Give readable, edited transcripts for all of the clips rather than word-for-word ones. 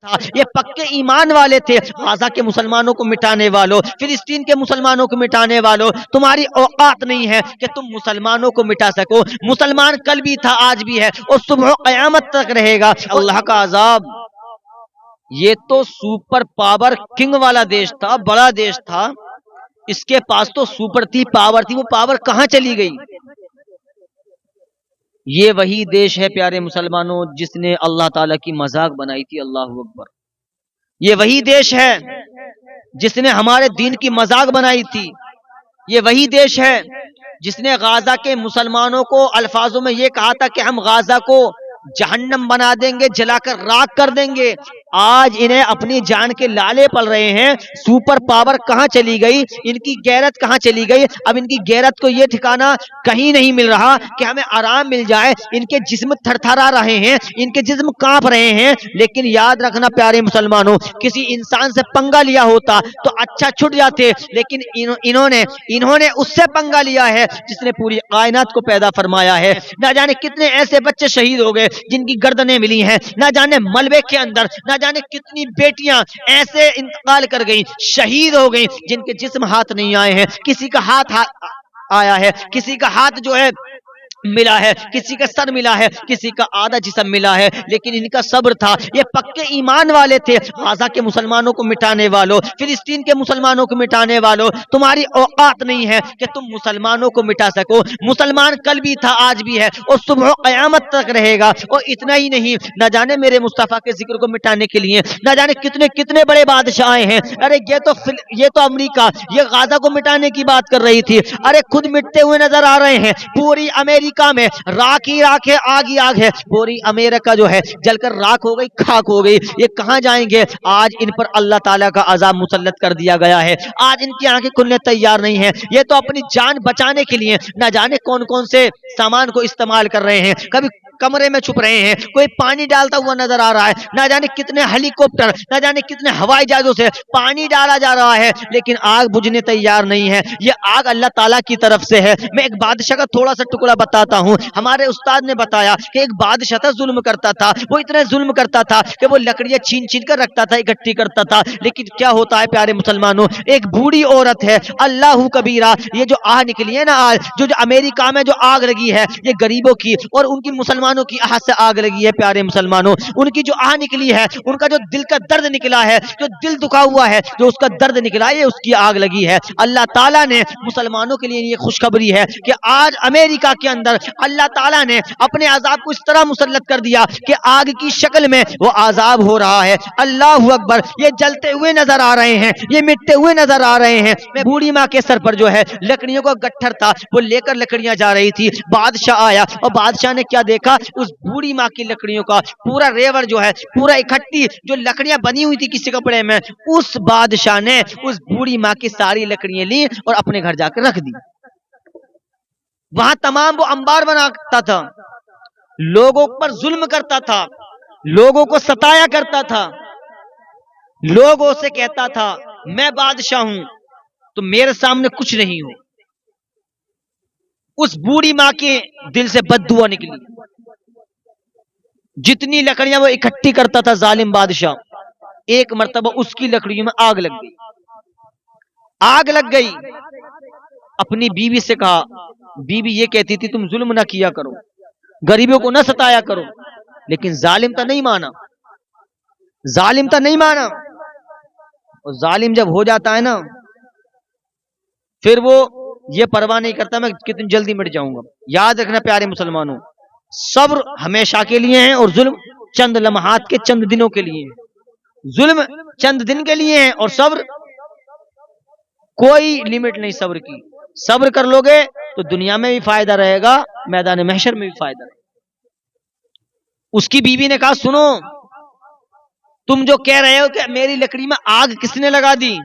تھا، یہ پکے ایمان والے تھے۔ غازہ کے مسلمانوں کو مٹانے والوں، فلسطین کے مسلمانوں کو مٹانے والوں، تمہاری اوقات نہیں ہے کہ تم مسلمانوں کو مٹا سکو۔ مسلمان کل بھی تھا، آج بھی ہے، اور صبح قیامت تک رہے گا۔ اللہ کا عذاب، یہ تو سپر پاور کنگ والا دیش تھا، بڑا دیش تھا، اس کے پاس تو سپر تھی، پاور تھی، وہ پاور کہاں چلی گئی؟ یہ وہی دیش ہے پیارے مسلمانوں جس نے اللہ تعالیٰ کی مذاق بنائی تھی۔ اللہ اکبر، یہ وہی دیش ہے جس نے ہمارے دین کی مذاق بنائی تھی۔ یہ وہی دیش ہے جس نے غازہ کے مسلمانوں کو الفاظوں میں یہ کہا تھا کہ ہم غازہ کو جہنم بنا دیں گے، جلا کر راکھ کر دیں گے۔ آج انہیں اپنی جان کے لالے پل رہے ہیں۔ سپر پاور کہاں چلی گئی؟ ان کی غیرت کہاں چلی گئی؟ اب ان کی غیرت کو یہ ٹھکانہ کہیں نہیں مل رہا کہ ہمیں آرام مل جائے۔ ان کے جسم تھر تھرا رہے ہیں، ان کے جسم کانپ رہے ہیں۔ لیکن یاد رکھنا پیارے مسلمانوں، کسی انسان سے پنگا لیا ہوتا تو اچھا چھٹ جاتے، لیکن انہوں نے اس سے پنگا لیا ہے جس نے پوری کائنات کو پیدا فرمایا ہے۔ نہ جانے کتنے ایسے بچے شہید ہو گئے جن کی گردنیں ملی ہیں، نہ جانے ملبے کے اندر نہ جانے کتنی بیٹیاں ایسے انتقال کر گئیں، شہید ہو گئیں، جن کے جسم ہاتھ نہیں آئے ہیں۔ کسی کا ہاتھ آیا ہے، کسی کا ہاتھ جو ہے ملا ہے، کسی کا سر ملا ہے، کسی کا آدھا جسم ملا ہے، لیکن ان کا صبر تھا۔ یہ پکے ایمان والے تھے۔ غازہ کے مسلمانوں کو مٹانے والوں، فلسطین کے مسلمانوں کو مٹانے والوں، تمہاری اوقات نہیں ہے کہ تم مسلمانوں کو مٹا سکو۔ مسلمان کل بھی تھا، آج بھی ہے، اور صبح قیامت تک رہے گا۔ اور اتنا ہی نہیں، نہ جانے میرے مصطفیٰ کے ذکر کو مٹانے کے لیے نہ جانے کتنے کتنے بڑے بادشاہ آئے ہیں۔ ارے یہ تو امریکہ، یہ غازہ کو مٹانے کی بات کر رہی تھی، ارے خود مٹتے ہوئے نظر آ رہے ہیں۔ پوری امریکہ میں راکھ ہی راکھ ہے، آگ ہی آگ ہے۔ پوری امریکہ جو ہے جل کر راکھ ہو گئی، خاک ہو گئی۔ یہ کہاں جائیں گے؟ آج ان پر اللہ تعالیٰ کا عذاب مسلط کر دیا گیا ہے۔ آج ان کی آنکھیں کھلنے تیار نہیں ہیں۔ یہ تو اپنی جان بچانے کے لیے نہ جانے کون کون سے سامان کو استعمال کر رہے ہیں۔ کبھی کمرے میں چھپ رہے ہیں، کوئی پانی ڈالتا ہوا نظر آ رہا ہے، نہ جانے کتنے ہیلی کاپٹر، نہ جانے کتنے ہوائی جہازوں سے پانی ڈالا جا رہا ہے، لیکن آگ بجھنے تیار نہیں ہے۔ یہ آگ اللہ تعالیٰ کی طرف سے ہے۔ میں ایک بادشاہ کا تھوڑا سا ٹکڑا بتاتا ہوں۔ ہمارے استاد نے بتایا کہ ایک بادشاہ تھا، ظلم کرتا تھا۔ وہ اتنا ظلم کرتا تھا کہ وہ لکڑیاں چھین چھین کر رکھتا تھا، اکٹھی کرتا تھا۔ لیکن کیا ہوتا ہے پیارے مسلمانوں، ایک بوڑھی عورت ہے، اللہ کبیرہ، یہ جو آگ نکلی ہے نا، آج جو امریکہ میں جو آگ لگی ہے، یہ غریبوں کی اور ان کی مسلمانوں کی آہ سے آگ لگی ہے۔ پیارے مسلمانوں، ان کی جو آہ نکلی ہے، ان کا جو دل کا درد نکلا ہے، جو دل دکھا ہوا ہے، جو اس کا درد نکلا ہے، اس کی آگ لگی ہے۔ اللہ تعالیٰ نے مسلمانوں کے لیے یہ خوشخبری ہے کہ آج امریکہ کے اندر اللہ تعالیٰ نے اپنے عذاب کو اس طرح مسلط کر دیا کہ آگ کی شکل میں وہ عذاب ہو رہا ہے۔ اللہ اکبر، یہ جلتے ہوئے نظر آ رہے ہیں، یہ مٹتے ہوئے نظر آ رہے ہیں۔ میں بوڑھی ماں کے سر پر جو ہے لکڑیوں کا گٹھر تھا، وہ لے کر لکڑیاں جا رہی تھی۔ بادشاہ آیا اور بادشاہ نے کیا دیکھا، اس بوڑھی ماں کی لکڑیوں کا پورا ریور جو ہے، پورا اکٹھی جو لکڑیاں بنی ہوئی تھی کسی کپڑے میں، اس بادشاہ نے اس بوڑھی ماں کی ساری لکڑیاں لی اور اپنے گھر جا کر رکھ دی۔ وہاں تمام وہ انبار بناتا تھا، لوگوں پر ظلم کرتا تھا، لوگوں کو ستایا کرتا تھا، لوگوں سے کہتا تھا میں بادشاہ ہوں تو میرے سامنے کچھ نہیں ہو۔ اس بوڑھی ماں کے دل سے بد دعا نکلی۔ جتنی لکڑیاں وہ اکٹھی کرتا تھا ظالم بادشاہ، ایک مرتبہ اس کی لکڑیوں میں آگ لگ گئی۔ آگ لگ گئی، اپنی بیوی سے کہا، بیوی یہ کہتی تھی تم ظلم نہ کیا کرو، غریبوں کو نہ ستایا کرو، لیکن ظالم تا نہیں مانا، ظالم تا نہیں مانا۔ اور ظالم جب ہو جاتا ہے نا، پھر وہ یہ پرواہ نہیں کرتا میں کتنی جلدی مٹ جاؤں گا۔ یاد رکھنا پیارے مسلمانوں، صبر ہمیشہ کے لیے ہے اور ظلم چند لمحات کے، چند دنوں کے لیے ہے۔ ظلم چند دن کے لیے ہے اور صبر کوئی لمٹ نہیں صبر کی۔ صبر کر لو گے تو دنیا میں بھی فائدہ رہے گا، میدان محشر میں بھی فائدہ رہے گا۔ اس کی بیوی نے کہا سنو، تم جو کہہ رہے ہو کہ میری لکڑی میں آگ کس نے لگا دی،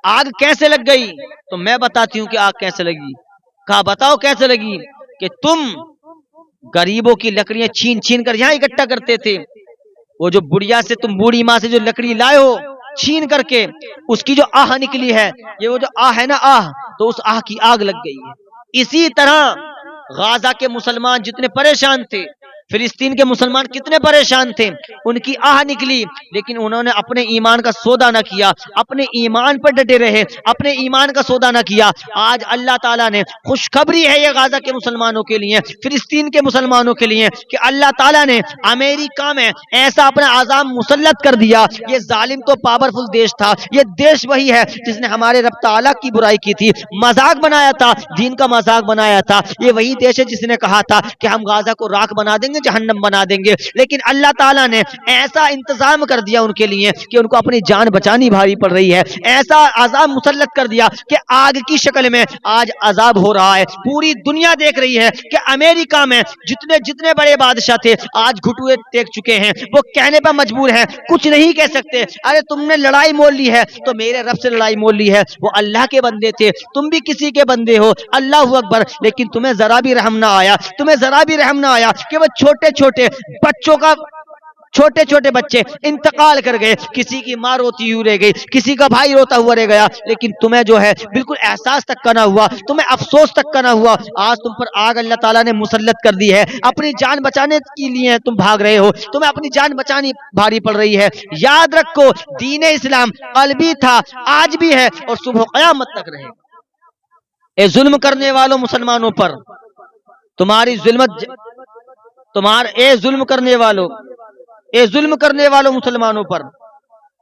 آگ کیسے لگ گئی، تو میں بتاتی ہوں کہ آگ کیسے لگی۔ کہا بتاؤ کیسے لگی، کہ تم غریبوں کی لکڑیاں چھین چھین کر یہاں اکٹھا کرتے تھے، وہ جو بڑھیا سے تم بوڑھی ماں سے جو لکڑی لائے ہو چھین کر کے، اس کی جو آہ نکلی ہے، یہ وہ جو آہ ہے نا آہ، تو اس آہ کی آگ لگ گئی ہے۔ اسی طرح غازہ کے مسلمان جتنے پریشان تھے، فلسطین کے مسلمان کتنے پریشان تھے، ان کی آہ نکلی، لیکن انہوں نے اپنے ایمان کا سودا نہ کیا، اپنے ایمان پر ڈٹے رہے، اپنے ایمان کا سودا نہ کیا۔ آج اللہ تعالیٰ نے خوشخبری ہے یہ غزہ کے مسلمانوں کے لیے، فلسطین کے مسلمانوں کے لیے، کہ اللہ تعالیٰ نے امریکہ میں ایسا اپنا عذاب مسلط کر دیا۔ یہ ظالم تو پاورفل دیش تھا، یہ دیش وہی ہے جس نے ہمارے رب تعالیٰ کی برائی کی تھی، مذاق بنایا تھا، دین کا مذاق بنایا تھا۔ یہ وہی دیش ہے جس نے کہا تھا کہ ہم غزہ کو راکھ بنا دیں گے، جہنم بنا دیں گے، لیکن اللہ تعالیٰ نے ایسا انتظام کر دیا ان کے لیے کہ ان کو اپنی جان بچانی بھاری پڑ رہی ہے، ایسا عذاب مسلط کر دیا کہ آگ کی شکل میں آج عذاب ہو رہا ہے۔ پوری دنیا دیکھ رہی ہے کہ امریکہ میں جتنے بڑے بادشاہ تھے آج گھٹوے ٹیک چکے ہیں، وہ کہنے پر مجبور ہیں، کچھ نہیں کہہ سکتے، ارے تم نے لڑائی مول لی ہے تو میرے رب سے لڑائی مول لی ہے، وہ اللہ کے بندے تھے، تم بھی کسی کے بندے ہو، اللہ اکبر، لیکن تمہیں ذرا بھی رحم نہ آیا، تمہیں ذرا بھی رحم نہ آیا کہ وہ چھوٹے چھوٹے بچے انتقال کر گئے، کسی کی ماں روتی ہوئی رہ گئی، کسی کا بھائی روتا ہوا رہ گیا، لیکن تمہیں جو ہے بالکل احساس تک کا نہ ہوا، تمہیں افسوس تک کا نہ ہوا۔ آج تم پر آگ اللہ تعالیٰ نے مسلط کر دی ہے، اپنی جان بچانے کے لیے تم بھاگ رہے ہو، تمہیں اپنی جان بچانی بھاری پڑ رہی ہے۔ یاد رکھو دین اسلام قلبی تھا، آج بھی ہے اور صبح قیامت تک رہے گا۔ اے ظلم کرنے والوں مسلمانوں پر، تمہاری ظلمت اے ظلم کرنے والوں مسلمانوں پر،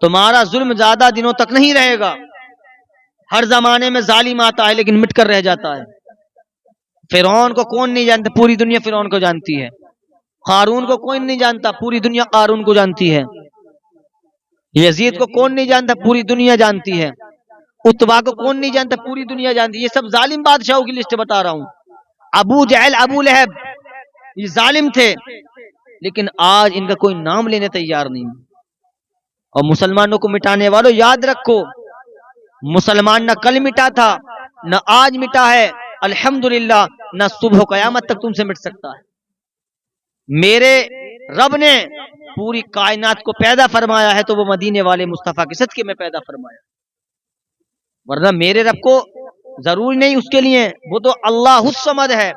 تمہارا ظلم زیادہ دنوں تک نہیں رہے گا۔ ہر زمانے میں ظالم آتا ہے لیکن مٹ کر رہ جاتا ہے۔ فرعون کو کون نہیں جانتا؟ پوری دنیا فرعون کو جانتی ہے۔ قارون کو کوئی نہیں جانتا، پوری دنیا قارون کو جانتی ہے۔ یزید کو کون نہیں جانتا؟ پوری دنیا جانتی ہے۔ اتبا کو کون نہیں جانتا؟ پوری دنیا جانتی ہے۔ یہ سب ظالم بادشاہوں کی لسٹ بتا رہا ہوں۔ ابو جہل، ابو لہب، یہ ظالم تھے، لیکن آج ان کا کوئی نام لینے تیار نہیں۔ اور مسلمانوں کو مٹانے والوں یاد رکھو، مسلمان نہ کل مٹا تھا نہ آج مٹا ہے، الحمدللہ نہ صبح قیامت تک تم سے مٹ سکتا ہے۔ میرے رب نے پوری کائنات کو پیدا فرمایا ہے تو وہ مدینے والے مصطفیٰ کے صدقے میں پیدا فرمایا، ورنہ میرے رب کو ضروری نہیں اس کے لیے، وہ تو اللہ الصمد ہے،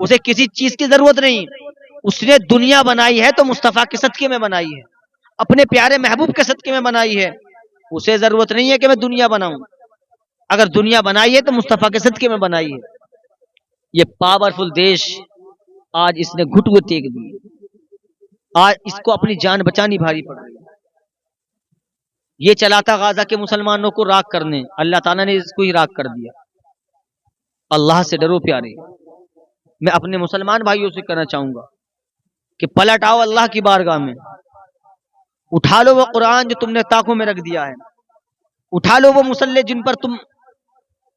اسے کسی چیز کی ضرورت نہیں۔ اس نے دنیا بنائی ہے تو مصطفیٰ کے صدقے میں بنائی ہے، اپنے پیارے محبوب کے صدقے میں بنائی ہے، اسے ضرورت نہیں ہے کہ میں دنیا بناؤں، اگر دنیا بنائی ہے تو مصطفیٰ کے صدقے میں بنائی ہے۔ یہ پاورفل دیش آج اس نے گھٹوے ٹیک دی، آج اس کو اپنی جان بچانی بھاری پڑ رہی ہے۔ یہ چلا تھا غزہ کے مسلمانوں کو راکھ کرنے، اللہ تعالیٰ نے اس کو ہی راکھ کر دیا۔ اللہ سے ڈرو پیارے، میں اپنے مسلمان بھائیوں سے کہنا چاہوں گا کہ پلٹ آؤ اللہ کی بارگاہ میں، اٹھا لو وہ قرآن جو تم نے طاقوں میں رکھ دیا ہے، اٹھا لو وہ مصلی جن پر تم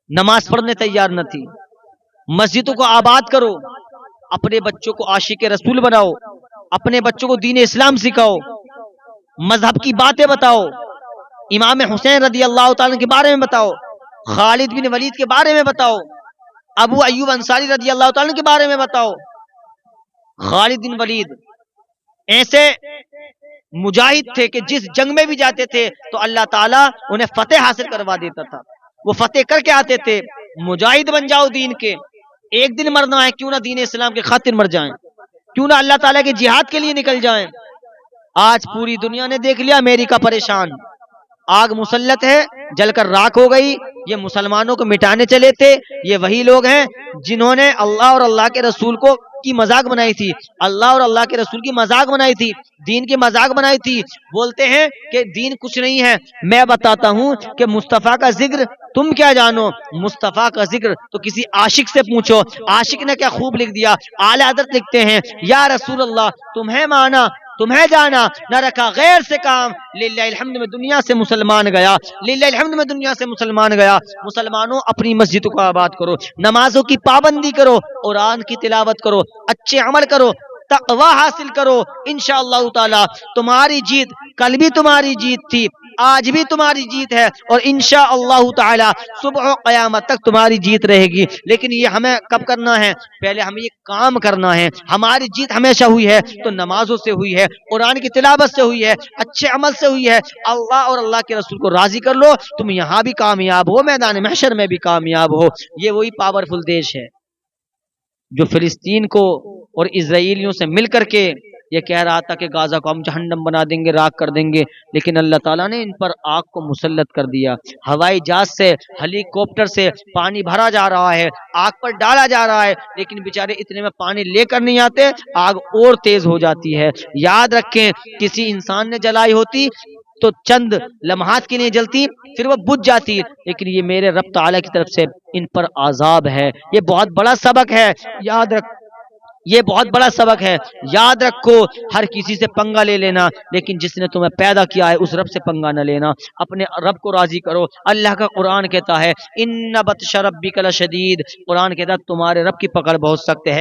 نماز پڑھنے تیار نہ تھی، مسجدوں کو آباد کرو، اپنے بچوں کو عاشق رسول بناؤ، اپنے بچوں کو دین اسلام سکھاؤ، مذہب کی باتیں بتاؤ، امام حسین رضی اللہ تعالیٰ کے بارے میں بتاؤ، خالد بن ولید کے بارے میں بتاؤ، ابو ایوب انصاری رضی اللہ تعالیٰ کے بارے میں بتاؤ۔ خالد بن ولید ایسے مجاہد تھے کہ جس جنگ میں بھی جاتے تھے تو اللہ تعالیٰ انہیں فتح حاصل کروا دیتا تھا، وہ فتح کر کے آتے تھے۔ مجاہد بن جاؤ دین کے، ایک دن مرنا ہے کیوں نہ دین اسلام کے خاطر مر جائیں، کیوں نہ اللہ تعالیٰ کے جہاد کے لیے نکل جائیں۔ آج پوری دنیا نے دیکھ لیا امریکہ پریشان، آگ مسلط ہے، جل کر راکھ ہو گئی۔ یہ مسلمانوں کو مٹانے چلے تھے، یہ وہی لوگ ہیں جنہوں نے اللہ اور اللہ کے رسول کی مذاق بنائی تھی، اللہ اور اللہ کے رسول کی مذاق بنائی تھی، دین کی مذاق بنائی تھی۔ بولتے ہیں کہ دین کچھ نہیں ہے، میں بتاتا ہوں کہ مصطفیٰ کا ذکر تم کیا جانو، مصطفیٰ کا ذکر تو کسی عاشق سے پوچھو، عاشق نے کیا خوب لکھ دیا۔ اعلی حضرت لکھتے ہیں یا رسول اللہ تمہیں مانا تمہیں جانا نہ رکھا غیر سے کام، للہ الحمد میں دنیا سے مسلمان گیا، للہ الحمد میں دنیا سے مسلمان گیا۔ مسلمانوں اپنی مسجدوں کو آباد کرو، نمازوں کی پابندی کرو، قرآن کی تلاوت کرو، اچھے عمل کرو، تقوی حاصل کرو، انشاءاللہ تعالی تمہاری جیت کل بھی تمہاری جیت تھی، آج بھی تمہاری جیت ہے، اور انشاءاللہ تعالی صبح و قیامت تک تمہاری جیت رہے گی۔ لیکن یہ ہمیں کب کرنا ہے؟ پہلے ہمیں یہ کام کرنا ہے۔ ہماری جیت ہمیشہ ہوئی ہے تو نمازوں سے ہوئی ہے، قرآن کی تلاوت سے ہوئی ہے، اچھے عمل سے ہوئی ہے۔ اللہ اور اللہ کے رسول کو راضی کر لو، تم یہاں بھی کامیاب ہو، میدان محشر میں بھی کامیاب ہو۔ یہ وہی پاورفل دیش ہے۔ جو فلسطین کو اور اسرائیلیوں سے مل کر کے یہ کہہ رہا تھا کہ غازہ کو ہم جہنم بنا دیں گے، راکھ کر دیں گے، لیکن اللہ تعالیٰ نے ان پر آگ کو مسلط کر دیا۔ ہوائی جہاز سے، ہیلی کاپٹر سے پانی بھرا جا رہا ہے، آگ پر ڈالا جا رہا ہے، لیکن بیچارے اتنے میں پانی لے کر نہیں آتے، آگ اور تیز ہو جاتی ہے۔ یاد رکھیں، کسی انسان نے جلائی ہوتی تو چند لمحات کے لیے جلتی، پھر وہ بجھ جاتی، لیکن یہ میرے رب تعالیٰ کی طرف سے ان پر عذاب ہے۔ یہ بہت بڑا سبق ہے، یاد رکھ، یہ بہت بڑا سبق ہے، یاد رکھو۔ ہر کسی سے پنگا لے لینا، لیکن جس نے تمہیں پیدا کیا ہے اس رب سے پنگا نہ لینا، اپنے رب کو راضی کرو۔ اللہ کا قرآن کہتا ہے ان بطش ربک لشدید، قرآن کہتا ہے تمہارے رب کی پکڑ بہت سخت ہے۔